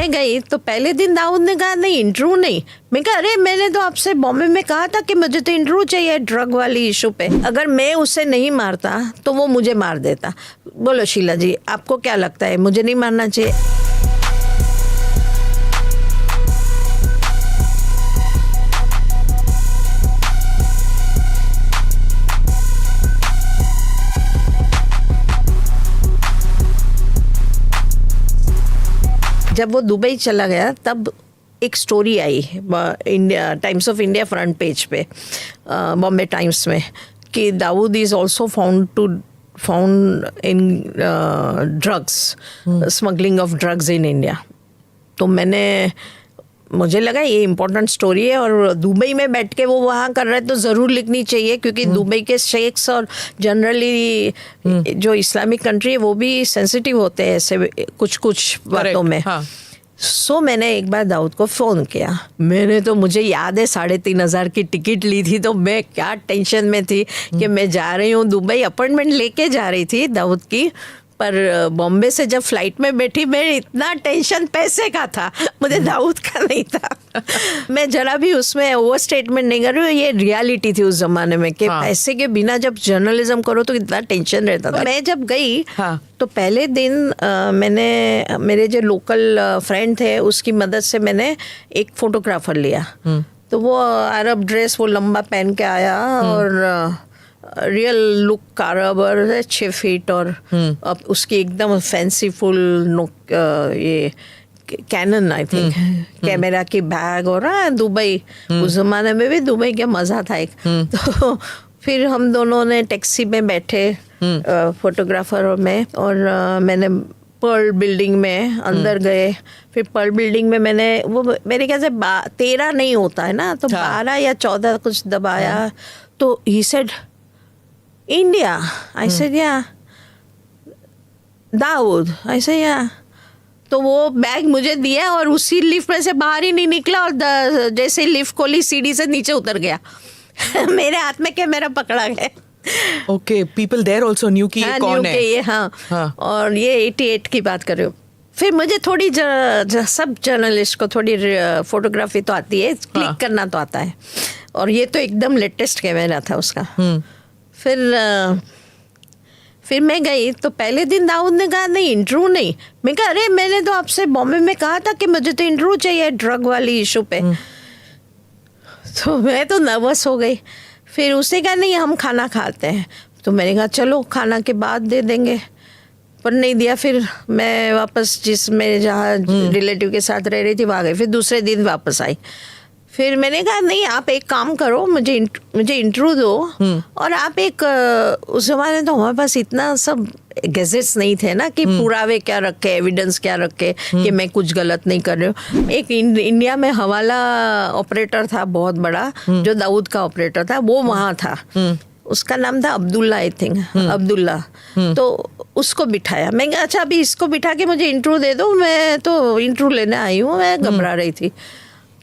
मैं गई तो पहले दिन दाऊद ने कहा नहीं इंटरव्यू नहीं। मैं कहा अरे मैंने तो आपसे बॉम्बे में कहा था कि मुझे तो इंटरव्यू चाहिए ड्रग वाली इशू पे। अगर मैं उसे नहीं मारता तो वो मुझे मार देता। बोलो शीला जी आपको क्या लगता है मुझे नहीं मारना चाहिए? जब वो दुबई चला गया तब एक स्टोरी आई India Times of India front page पे बॉम्बे टाइम्स में कि Dawood is also found in drugs, smuggling of drugs in India. तो मुझे लगा ये इम्पोर्टेंट स्टोरी है और दुबई में बैठ के वो वहाँ कर रहे तो ज़रूर लिखनी चाहिए क्योंकि दुबई के शेख्स और जनरली जो इस्लामिक कंट्री है वो भी सेंसिटिव होते हैं ऐसे कुछ बातों में। हाँ। सो मैंने एक बार दाऊद को फ़ोन किया। मुझे याद है 3,500 की टिकट ली थी तो मैं क्या टेंशन में थी कि मैं जा रही हूँ दुबई, अपॉइंटमेंट लेके जा रही थी दाऊद की। पर बॉम्बे से जब फ्लाइट में बैठी मैं इतना टेंशन पैसे का था, मुझे दाऊद का नहीं था। मैं जरा भी उसमें ओवर स्टेटमेंट नहीं कर रही हूँ, ये रियलिटी थी उस जमाने में कि पैसे के बिना जब जर्नलिज्म करो तो इतना टेंशन रहता था। मैं जब गई तो पहले दिन मैंने मेरे जो लोकल फ्रेंड थे उसकी मदद से मैंने एक फोटोग्राफर लिया। तो वो अरब ड्रेस वो लंबा पहन के आया और रियल लुक अरब और 6 फीट और अब उसकी एकदम फैंसीफुल ये कैनन आई थिंक कैमरा की बैग और दुबई उस जमाने में भी दुबई का मज़ा था एक। तो फिर हम दोनों ने टैक्सी में बैठे फोटोग्राफर और मैं, और मैंने पर्ल बिल्डिंग में अंदर गए। फिर पर्ल बिल्डिंग में मैंने वो मेरे ख्याल से 13 नहीं होता है ना, तो 12 या 14 कुछ दबाया। तो he said India. I said yeah. Dawood I said yeah. तो वो बैग मुझे दिया और उसी लिफ्ट में से बाहर ही नहीं निकला और जैसे लिफ्ट खोली सीढ़ी से नीचे उतर गया। मेरे हाथ में कैमरा पकड़ा गया। Okay, people there also knew कि ये कौन है। ये हाँ। और ये 88 की बात कर रही हूँ। फिर मुझे थोड़ी सब जर्नलिस्ट को थोड़ी फोटोग्राफी तो आती है, क्लिक करना तो आता है, और ये तो एकदम लेटेस्ट कैमरा था उसका। फिर मैं गई तो पहले दिन दाऊद ने कहा नहीं इंटरव्यू नहीं। मैं कहा अरे मैंने तो आपसे बॉम्बे में कहा था कि मुझे तो इंटरव्यू चाहिए ड्रग वाली इशू पे। तो मैं तो नर्वस हो गई। फिर उसने कहा नहीं हम खाना खाते हैं। तो मैंने कहा चलो खाना के बाद दे देंगे, पर नहीं दिया। फिर मैं वापस मैं जहाँ रिलेटिव के साथ रह रही थी वहाँ गई। फिर दूसरे दिन वापस आई। फिर मैंने कहा नहीं आप एक काम करो, मुझे इंटरव्यू दो। और आप उस जमाने तो हमारे पास इतना सब गैजेट्स नहीं थे ना कि पुरावे क्या रखे, एविडेंस क्या रखे कि मैं कुछ गलत नहीं कर रही हूँ। एक इंडिया में हवाला ऑपरेटर था बहुत बड़ा जो दाऊद का ऑपरेटर था, वो वहाँ था। उसका नाम था अब्दुल्ला आई थिंक, अब्दुल्ला। तो उसको बिठाया। मैं कहा अच्छा अभी इसको बिठा के मुझे इंटरव्यू दे दो, मैं तो इंटरव्यू लेने आई हूँ। मैं घबरा रही थी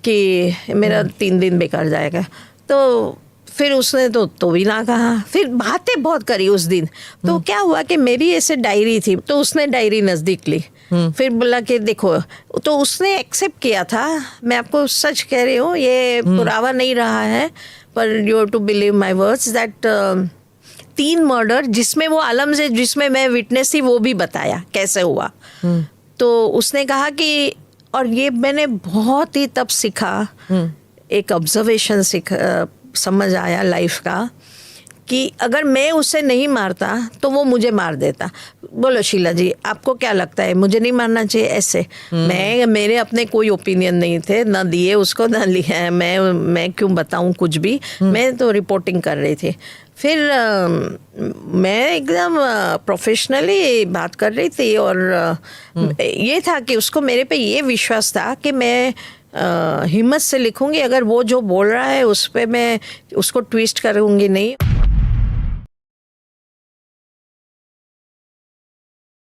कि मेरा 3 दिन बेकार जाएगा। तो फिर उसने तो भी ना कहा। फिर बातें बहुत करी उस दिन। तो क्या हुआ कि मेरी ऐसे डायरी थी तो उसने डायरी नज़दीक ली। फिर बोला कि देखो, तो उसने एक्सेप्ट किया था। मैं आपको सच कह रही हूँ, ये पुरावा नहीं रहा है, पर you have to believe my words that 3 murder जिसमें वो आलम से जिसमें मैं विटनेस थी वो भी बताया कैसे हुआ। तो उसने कहा कि, और ये मैंने बहुत ही तब सीखा, एक ऑब्जर्वेशन समझ आया लाइफ का कि अगर मैं उसे नहीं मारता तो वो मुझे मार देता। बोलो शीला जी आपको क्या लगता है मुझे नहीं मारना चाहिए ऐसे? मेरे अपने कोई ओपिनियन नहीं थे, ना दिए उसको ना लिया। मैं क्यों बताऊं कुछ भी, मैं तो रिपोर्टिंग कर रही थी। फिर मैं एकदम प्रोफेशनली बात कर रही थी और ये था कि उसको मेरे पे ये विश्वास था कि मैं हिम्मत से लिखूंगी, अगर वो जो बोल रहा है उस पर मैं उसको ट्विस्ट करूंगी नहीं।